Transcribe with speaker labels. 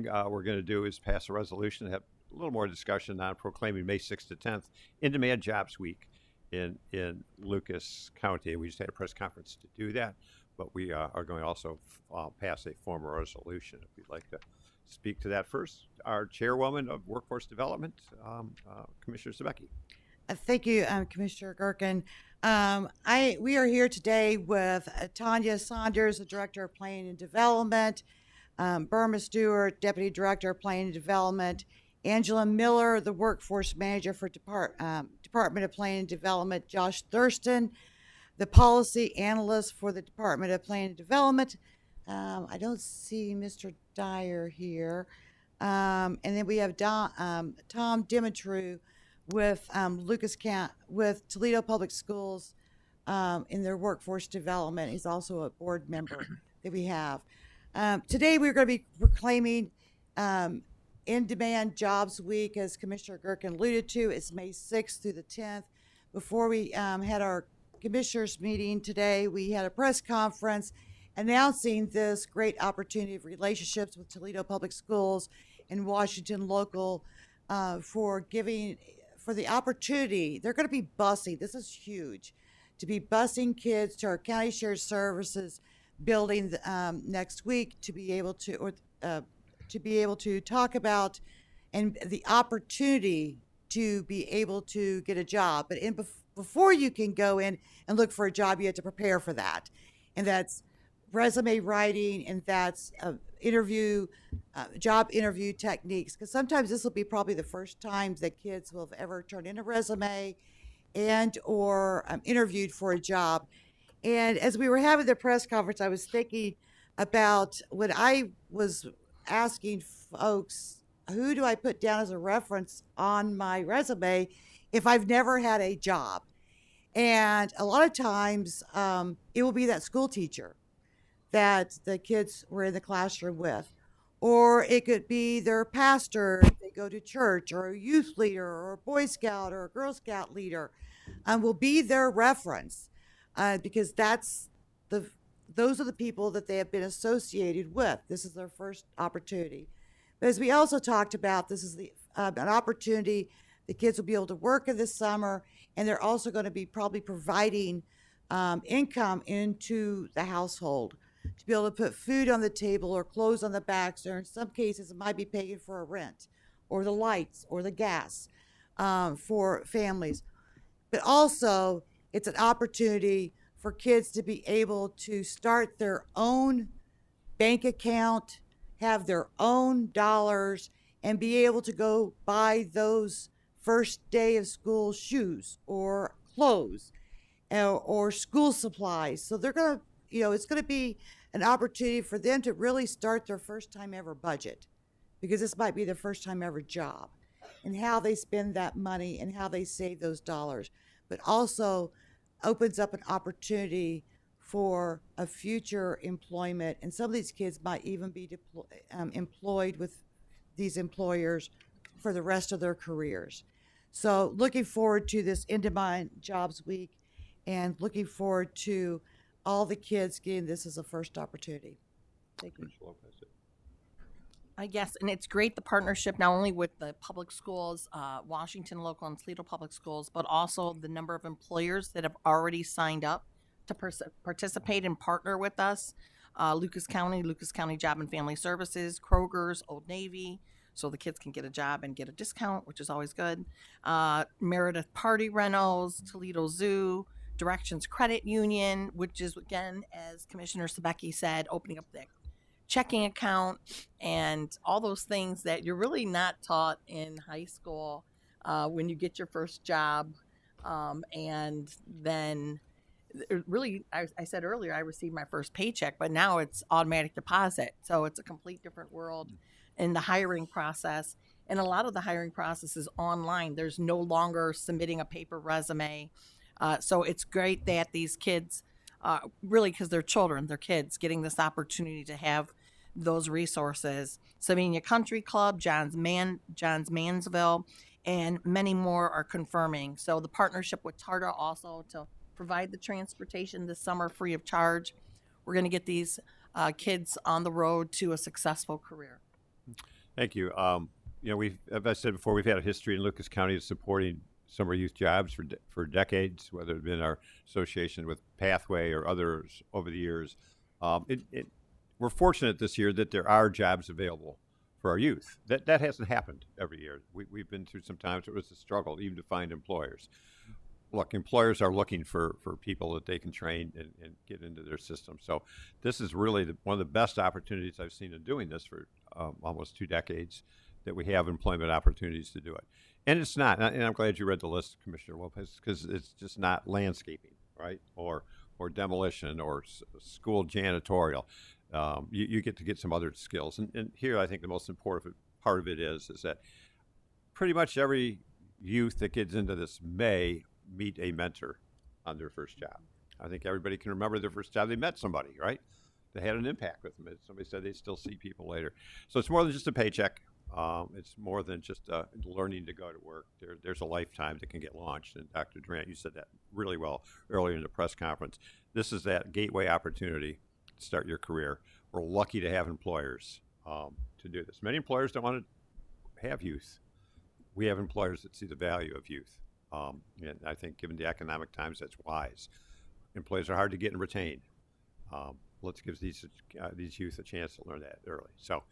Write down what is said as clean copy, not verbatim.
Speaker 1: we're going to do is pass a resolution to have a little more discussion on proclaiming May 6th to 10th In-Demand Jobs Week in Lucas County. We just had a press conference to do that, but we are going to also pass a formal resolution. If you'd like to speak to that first, our chairwoman of Workforce Development, Commissioner Sabecki.
Speaker 2: Thank you, Commissioner Gerken. We are here today with Tanya Saunders, the Director of Planning and Development, Burma Stewart, Deputy Director of Planning and Development, Angela Miller, the Workforce Manager for Department of Planning and Development, Josh Thurston, the Policy Analyst for the Department of Planning and Development. I don't see Mr. Dyer here. And then we have Tom Dimitru with with Toledo Public Schools in their workforce development. He's also a board member that we have. Today we're going to be proclaiming In-Demand Jobs Week, as Commissioner Gerken alluded to. It's May 6th through the 10th. Before we had our commissioners meeting today, we had a press conference announcing this great opportunity of relationships with Toledo Public Schools and Washington Local for the opportunity. They're going to be busing. This is huge, to be busing kids to our county shared services building next week to be able to talk about and the opportunity to be able to get a job. But before you can go in and look for a job, you have to prepare for that, and that's resume writing, and that's job interview techniques, because sometimes this will be probably the first time that kids will have ever turned in a resume and or interviewed for a job. And as we were having the press conference, I was thinking about when I was asking folks, who do I put down as a reference on my resume if I've never had a job? And a lot of times it will be that school teacher that the kids were in the classroom with. Or it could be their pastor if they go to church, or a youth leader, or a Boy Scout, or a Girl Scout leader, will be their reference because those are the people that they have been associated with. This is their first opportunity. But as we also talked about, this is an opportunity the kids will be able to work in this summer, and they're also going to be probably providing income into the household to be able to put food on the table or clothes on the backs, or in some cases it might be paying for a rent or the lights or the gas for families. But also it's an opportunity for kids to be able to start their own bank account, have their own dollars, and be able to go buy those first day of school shoes or clothes or school supplies. So they're going to, it's going to be an opportunity for them to really start their first time ever budget, because this might be their first time ever job, and how they spend that money and how they save those dollars. But also opens up an opportunity for a future employment. And some of these kids might even be employed with these employers for the rest of their careers. So looking forward to this In-Demand Jobs Week, and looking forward to all the kids getting this as a first opportunity. Thank you.
Speaker 3: Yes, and it's great, the partnership not only with the public schools, Washington Local and Toledo Public Schools, but also the number of employers that have already signed up to participate and partner with us. Lucas County Job and Family Services, Kroger's, Old Navy, so the kids can get a job and get a discount, which is always good. Meredith Party Rentals, Toledo Zoo, Directions Credit Union, which is, again, as Commissioner Sabecki said, opening up the checking account and all those things that you're really not taught in high school when you get your first job. And then really, I said earlier, I received my first paycheck, but now it's automatic deposit. So it's a complete different world in the hiring process. And a lot of the hiring process is online. There's no longer submitting a paper resume. So it's great that these kids, really, because they're children, they're kids, getting this opportunity to have those resources. Savina Country Club, Johns Mansville, and many more are confirming. So the partnership with TARTA also to provide the transportation this summer free of charge. We're going to get these kids on the road to a successful career.
Speaker 1: Thank you. As I said before, we've had a history in Lucas County of supporting summer youth jobs for decades, whether it's been our association with Pathway or others over the years. We're fortunate this year that there are jobs available for our youth. That hasn't happened every year. We've been through some times it was a struggle even to find employers. Look, employers are looking for people that they can train and get into their system. So this is really one of the best opportunities I've seen in doing this for almost 2 decades, that we have employment opportunities to do it. And it's not, and I'm glad you read the list, Commissioner Lopez, because it's just not landscaping, right? Or demolition or school janitorial. You get to get some other skills. And here I think the most important part of it is that pretty much every youth that gets into this may meet a mentor on their first job. I think everybody can remember their first job. They met somebody, right? They had an impact with them. As somebody said they still see people later. So it's more than just a paycheck. It's more than just learning to go to work. There's a lifetime that can get launched. And Dr. Durant, you said that really well earlier in the press conference. This is that gateway opportunity to start your career. We're lucky to have employers to do this. Many employers don't want to have youth. We have employers that see the value of youth. And I think given the economic times, that's wise. Employees are hard to get and retain. Let's give these youth a chance to learn that early. So